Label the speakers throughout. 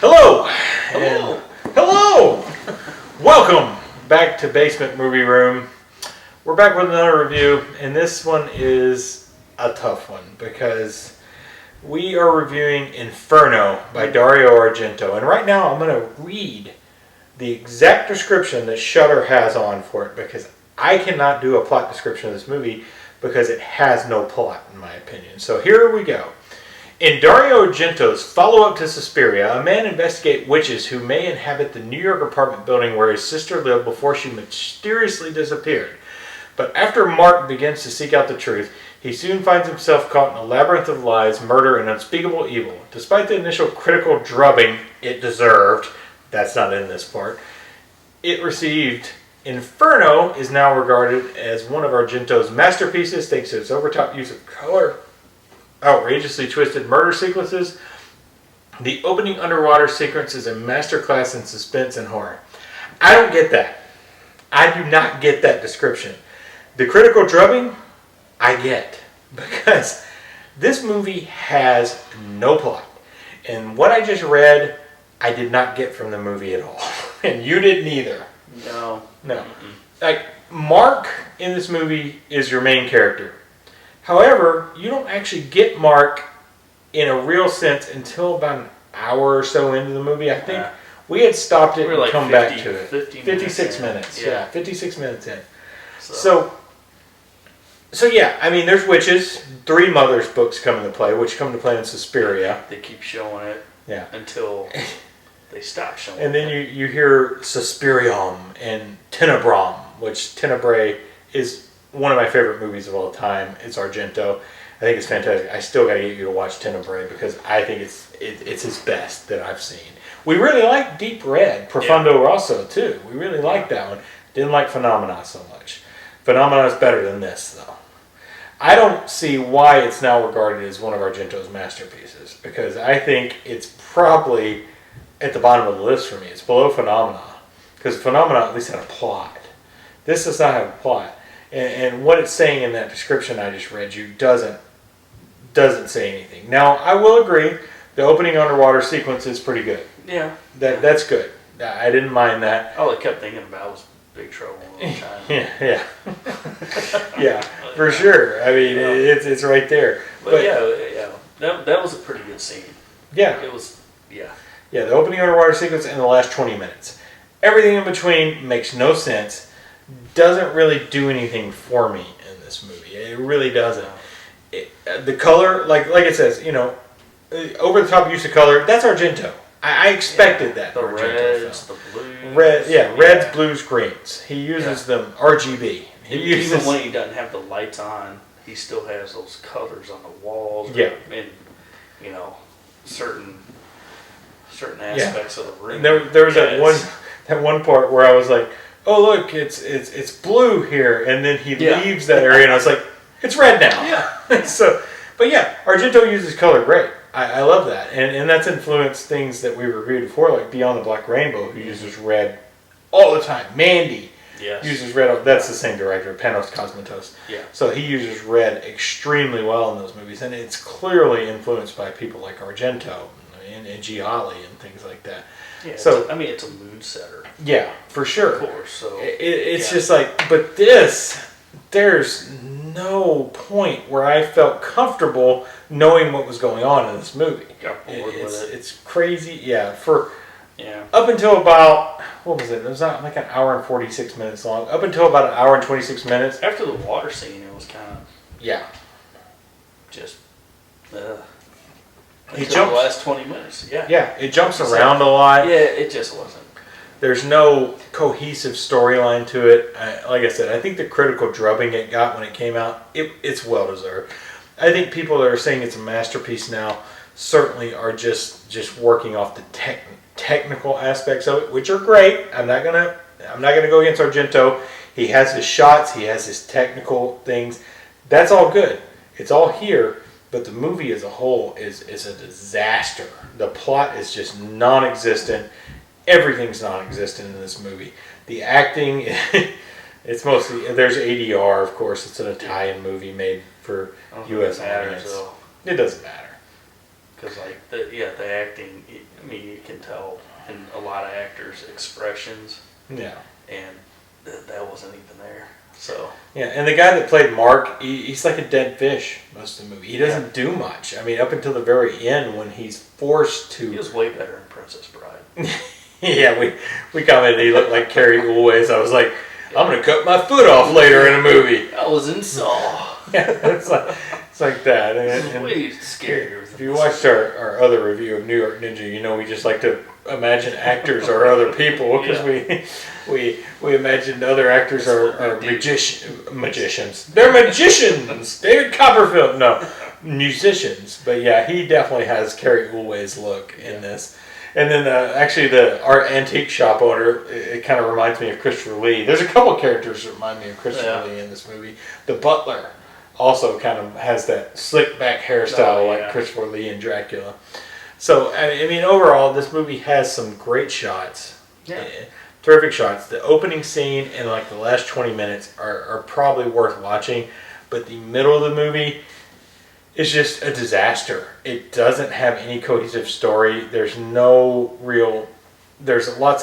Speaker 1: Hello!
Speaker 2: Hello!
Speaker 1: And hello! Welcome back to Basement Movie Room. We're back with another review, and this one is a tough one because we are reviewing Inferno by Dario Argento. And right now I'm going to read the exact description that Shudder has on for it because I cannot do a plot description of this movie because it has no plot, in my opinion. So here we go. In Dario Argento's follow-up to Suspiria, a man investigates witches who may inhabit the New York apartment building where his sister lived before she mysteriously disappeared. But after Mark begins to seek out the truth, he soon finds himself caught in a labyrinth of lies, murder, and unspeakable evil. Despite the initial critical drubbing it deserved, that's not in this part, it received, Inferno is now regarded as one of Argento's masterpieces thanks to its overtop use of color, outrageously twisted murder sequences. The opening underwater sequence is a masterclass in suspense and horror. I don't get that. I do not get that description. The critical drubbing, I get. Because this movie has no plot. And what I just read, I did not get from the movie at all. And you didn't either.
Speaker 2: No.
Speaker 1: Mm-mm. Like, Mark in this movie is your main character. However, you don't actually get Mark in a real sense until about an hour or so into the movie. I think we had stopped it and come back to it. 56 minutes. Yeah, 56 minutes in. So yeah, I mean, there's witches. Three Mothers books come into play, which come to play in Suspiria.
Speaker 2: They keep showing it until they stop showing it.
Speaker 1: And then you hear Suspirium and Tenebrum, which Tenebrae is one of my favorite movies of all time. It's Argento. I think it's fantastic. I still got to get you to watch Tenebrae because I think it's his best that I've seen. We really like Deep Red, Profondo Rosso too. We really like that one. Didn't like Phenomena so much. Phenomena is better than this though. I don't see why it's now regarded as one of Argento's masterpieces because I think it's probably at the bottom of the list for me. It's below Phenomena because Phenomena at least had a plot. This does not have a plot. And what it's saying in that description I just read you doesn't say anything. Now, I will agree, the opening underwater sequence is pretty good.
Speaker 2: Yeah.
Speaker 1: That's good. I didn't mind that.
Speaker 2: All I kept thinking about was Big Trouble in Little China.
Speaker 1: Yeah. Yeah, for sure. I mean, it's right there.
Speaker 2: But yeah. That was a pretty good scene.
Speaker 1: Yeah.
Speaker 2: It was, Yeah,
Speaker 1: the opening underwater sequence and the last 20 minutes. Everything in between makes no sense. Doesn't really do anything for me in this movie. It really doesn't. The color, like it says, over the top use of color, that's Argento. I expected that.
Speaker 2: The
Speaker 1: Argento
Speaker 2: reds,
Speaker 1: film.
Speaker 2: the blues.
Speaker 1: Reds, blues, greens. He uses them RGB.
Speaker 2: Even when he doesn't have the lights on, he still has those colors on the walls.
Speaker 1: Yeah.
Speaker 2: And, certain aspects of the room.
Speaker 1: There was that one part where I was like, oh look, it's blue here, and then he leaves that area, and I was like, it's red now.
Speaker 2: Yeah.
Speaker 1: But Argento uses color great. I love that, and that's influenced things that we reviewed before, like Beyond the Black Rainbow, who uses red all the time. Mandy uses red. That's the same director, Panos Cosmatos.
Speaker 2: Yeah.
Speaker 1: So he uses red extremely well in those movies, and it's clearly influenced by people like Argento and Gialli and things like that.
Speaker 2: Yeah,
Speaker 1: so
Speaker 2: it's a mood setter.
Speaker 1: Yeah, for sure.
Speaker 2: Of course. So
Speaker 1: it's just like, but there's no point where I felt comfortable knowing what was going on in this movie.
Speaker 2: Got bored with it.
Speaker 1: It's crazy. Yeah, up until about, what was it? It was not like an hour and 46 minutes long. Up until about an hour and 26 minutes.
Speaker 2: After the water scene, it was kind of just. Until the last 20 minutes,
Speaker 1: Yeah, it jumps around a lot.
Speaker 2: Yeah, it just wasn't.
Speaker 1: There's no cohesive storyline to it. Like I said, I think the critical drubbing it got when it came out, it's well-deserved. I think people that are saying it's a masterpiece now certainly are just working off the technical aspects of it, which are great. I'm not gonna go against Argento. He has his shots, he has his technical things. That's all good. It's all here. But the movie as a whole is a disaster. The plot is just non-existent. Everything's non-existent in this movie. The acting, it's mostly, there's ADR, of course. It's an Italian movie made for U.S. audience. It doesn't matter.
Speaker 2: because like the acting. I mean, you can tell in a lot of actors' expressions.
Speaker 1: Yeah.
Speaker 2: And that wasn't even there. So
Speaker 1: yeah, and the guy that played Mark, he's like a dead fish most of the movie. He doesn't do much. I mean, up until the very end when he's forced to.
Speaker 2: He was way better in Princess Bride.
Speaker 1: Yeah, we commented he looked like Carrie Ulway. I was like, I'm gonna cut my foot off later in a movie.
Speaker 2: I was in Saw.
Speaker 1: Yeah, it's like that. And
Speaker 2: way scarier.
Speaker 1: If you watched our other review of New York Ninja, you know we just like to imagine actors are other people because we imagine other actors are magicians. They're magicians. David Copperfield, no, musicians. But yeah, he definitely has Carrie Ulway's look in this. And then actually the art antique shop owner, it kind of reminds me of Christopher Lee. There's a couple characters that remind me of Christopher Lee in this movie. The butler also kind of has that slick back hairstyle like Christopher Lee in Dracula. So, I mean, overall, this movie has some great shots.
Speaker 2: Yeah.
Speaker 1: Terrific shots. The opening scene and like the last 20 minutes are probably worth watching. But the middle of the movie is just a disaster. It doesn't have any cohesive story. There's lots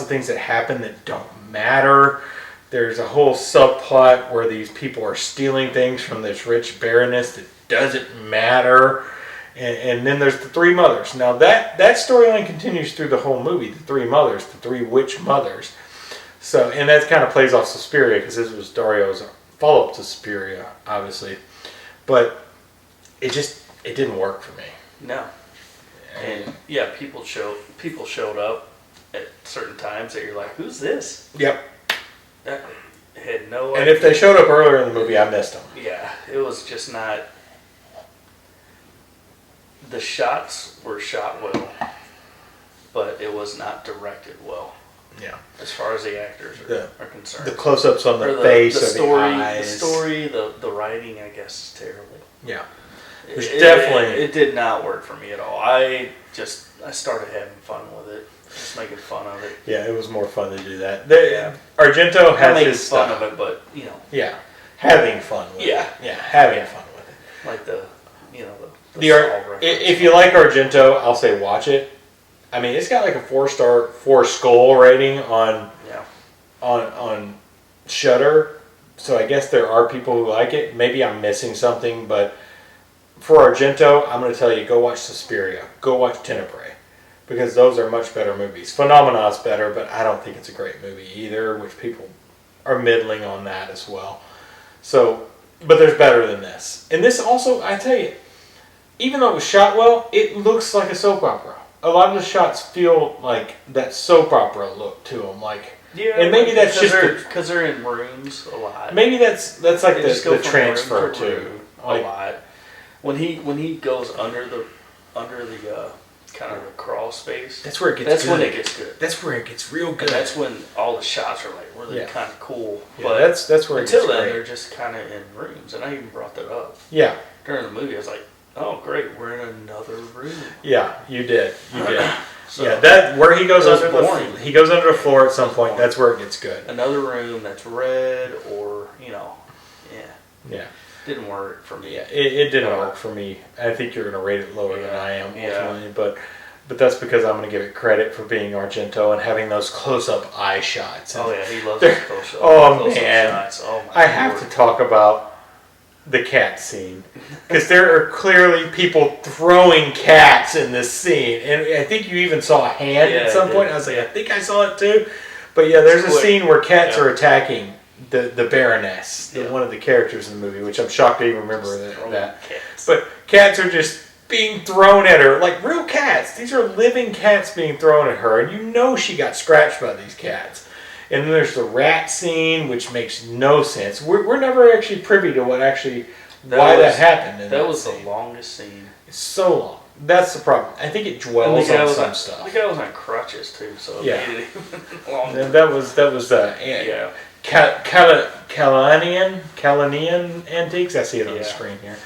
Speaker 1: of things that happen that don't matter. There's a whole subplot where these people are stealing things from this rich baroness that doesn't matter. And then there's the three mothers. Now that storyline continues through the whole movie. The three mothers, the three witch mothers. So, and that kind of plays off Suspiria because this was Dario's follow-up to Suspiria, obviously. But it didn't work for me.
Speaker 2: No. And yeah, people showed up at certain times that you're like, who's this?
Speaker 1: Yep.
Speaker 2: That had no
Speaker 1: And
Speaker 2: idea.
Speaker 1: if they showed up earlier in the movie, I missed them.
Speaker 2: Yeah, it was just not. The shots were shot well, but it was not directed well.
Speaker 1: Yeah.
Speaker 2: As far as the actors are concerned.
Speaker 1: The close-ups on the
Speaker 2: Or
Speaker 1: face,
Speaker 2: the story,
Speaker 1: the eyes.
Speaker 2: the writing, I guess, is terrible.
Speaker 1: Yeah.
Speaker 2: It did not work for me at all. I started having fun with it, just making fun of it.
Speaker 1: Yeah, it was more fun to do that. Argento has his
Speaker 2: fun
Speaker 1: stuff.
Speaker 2: of it, but
Speaker 1: Yeah, having fun with it. Yeah, having fun with it.
Speaker 2: Like the Saw reference.
Speaker 1: If you like Argento, I'll say watch it. I mean, it's got like a 4-star, 4 skull rating on Shudder. So I guess there are people who like it. Maybe I'm missing something, but for Argento, I'm going to tell you, go watch Suspiria. Go watch Tenebrae. Because those are much better movies. Phenomena's better, but I don't think it's a great movie either, which people are middling on that as well. So, but there's better than this. And this also, I tell you, even though it was shot well, it looks like a soap opera. A lot of the shots feel like that soap opera look to them. And maybe that's just
Speaker 2: because they're in rooms a lot.
Speaker 1: Maybe that's like the transfer
Speaker 2: room
Speaker 1: too.
Speaker 2: A lot. When he goes under the kind of the crawl space.
Speaker 1: That's where it gets.
Speaker 2: That's
Speaker 1: good.
Speaker 2: when it gets good.
Speaker 1: That's where it gets real good.
Speaker 2: And that's when all the shots are like really kind of cool.
Speaker 1: Yeah,
Speaker 2: but
Speaker 1: that's where it
Speaker 2: until
Speaker 1: gets
Speaker 2: then
Speaker 1: great.
Speaker 2: they're just kind of in rooms, and I even brought that up.
Speaker 1: Yeah.
Speaker 2: During the movie, I was like, "Oh, great, we're in another room."
Speaker 1: Yeah, you did.
Speaker 2: So,
Speaker 1: yeah, that where he goes under
Speaker 2: boring.
Speaker 1: he goes under the floor at some point. That's where it gets good.
Speaker 2: Another room that's red, or
Speaker 1: Yeah.
Speaker 2: Didn't work for me.
Speaker 1: Yeah, it didn't work for me. I think you're going to rate it lower than I am ultimately, but that's because I'm going to give it credit for being Argento and having those close-up eye shots. And
Speaker 2: he loves those close-up.
Speaker 1: Oh man,
Speaker 2: shots. Oh my
Speaker 1: I have to talk about the cat scene because there are clearly people throwing cats in this scene, and I think you even saw a hand at some point. I was like, I think I saw it too. But yeah, there's a scene where cats are attacking the Baroness, one of the characters in the movie, which I'm shocked to even remember that.
Speaker 2: Cats.
Speaker 1: But cats are just being thrown at her, like real cats. These are living cats being thrown at her, and you know she got scratched by these cats. And then there's the rat scene, which makes no sense. We're never actually privy to why that happened.
Speaker 2: That was the longest scene.
Speaker 1: It's so long. That's the problem. I think it dwells on some stuff.
Speaker 2: The guy was on crutches too, so it made it even longer.
Speaker 1: That was Calanian Antiques. I see it on the screen here.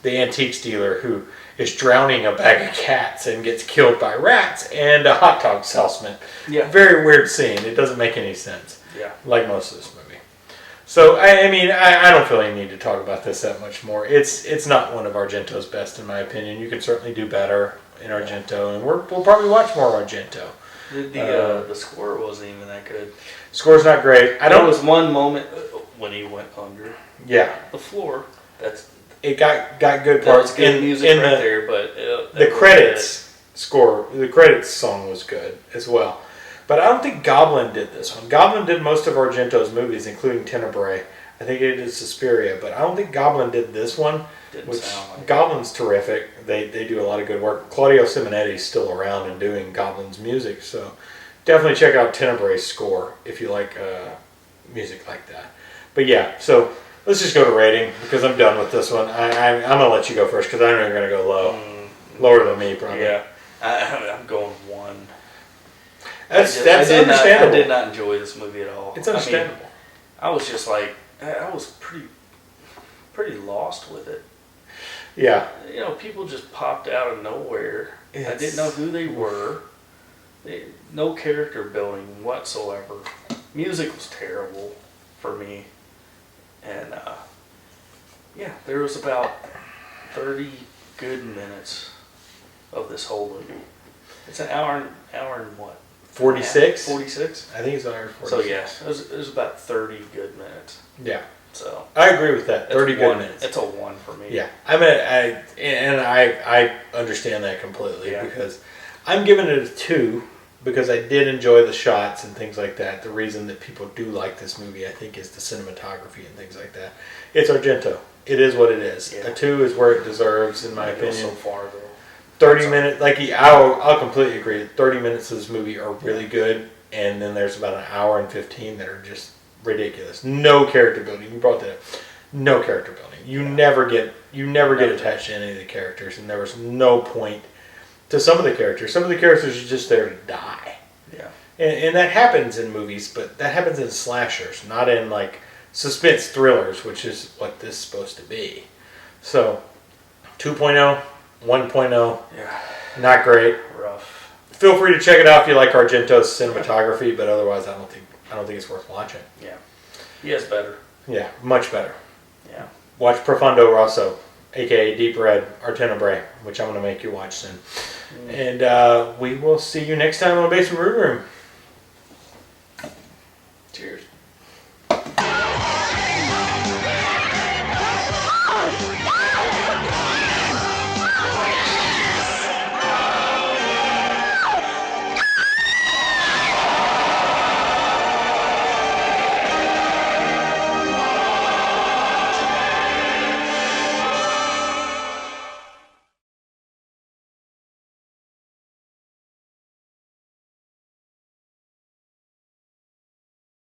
Speaker 1: The antiques dealer who is drowning a bag of cats and gets killed by rats, and a hot dog salesman.
Speaker 2: Yeah.
Speaker 1: Very weird scene. It doesn't make any sense.
Speaker 2: Yeah.
Speaker 1: Like most of this movie. So I mean I don't feel any need to talk about this that much more. It's not one of Argento's best in my opinion. You can certainly do better in Argento, and we'll probably watch more Argento.
Speaker 2: The score wasn't even that good.
Speaker 1: Score's not great.
Speaker 2: There was one moment when he went under.
Speaker 1: Yeah.
Speaker 2: The floor.
Speaker 1: It got good parts.
Speaker 2: That was good music
Speaker 1: in
Speaker 2: right there, but
Speaker 1: the credits score, the credits song was good as well. But I don't think Goblin did this one. Goblin did most of Argento's movies, including Tenebrae. I think he did Suspiria, but I don't think Goblin did this one.
Speaker 2: Didn't sound like
Speaker 1: Goblin's terrific. They do a lot of good work. Claudio Simonetti's still around and doing Goblin's music, so definitely check out Tenebrae's score if you like music like that. But yeah, so let's just go to rating because I'm done with this one. I'm going to let you go first because I know you're going to go low. Lower than me, probably.
Speaker 2: Yeah, I'm going 1.
Speaker 1: That's understandable.
Speaker 2: I did not enjoy this movie at all.
Speaker 1: It's understandable.
Speaker 2: I was just like, I was pretty lost with it.
Speaker 1: Yeah.
Speaker 2: You know, people just popped out of nowhere. I didn't know who they were. No character building whatsoever. Music was terrible for me. And, there was about 30 good minutes of this whole movie. It's an hour and what?
Speaker 1: 46?
Speaker 2: 46?
Speaker 1: I think it's an hour and 46.
Speaker 2: So, yeah, it was about 30 good minutes.
Speaker 1: Yeah.
Speaker 2: So
Speaker 1: I agree with that. 30 good minutes.
Speaker 2: It's a 1 for me.
Speaker 1: Yeah. I understand that completely because I'm giving it a 2 because I did enjoy the shots and things like that. The reason that people do like this movie, I think, is the cinematography and things like that. It's Argento. It is what it is.
Speaker 2: Yeah.
Speaker 1: A 2 is where it deserves, in my opinion.
Speaker 2: So far, though.
Speaker 1: 30 minutes, I'll completely agree. 30 minutes of this movie are really good, and then there's about an hour and 15 that are just ridiculous. No character building. You brought that up. No character building. You never get attached to any of the characters, and there was no point to some of the characters. Some of the characters are just there to die.
Speaker 2: Yeah.
Speaker 1: And that happens in movies, but that happens in slashers, not in like suspense thrillers, which is what this is supposed to be. So, 2.0, 1.0, not great.
Speaker 2: Rough.
Speaker 1: Feel free to check it out if you like Argento's cinematography, but otherwise, I don't think it's worth watching.
Speaker 2: Yeah, he has better.
Speaker 1: Yeah, much better.
Speaker 2: Yeah.
Speaker 1: Watch Profondo Rosso, aka Deep Red, or Tenebrae, which I'm going to make you watch soon. And we will see you next time on Basement Movie Room.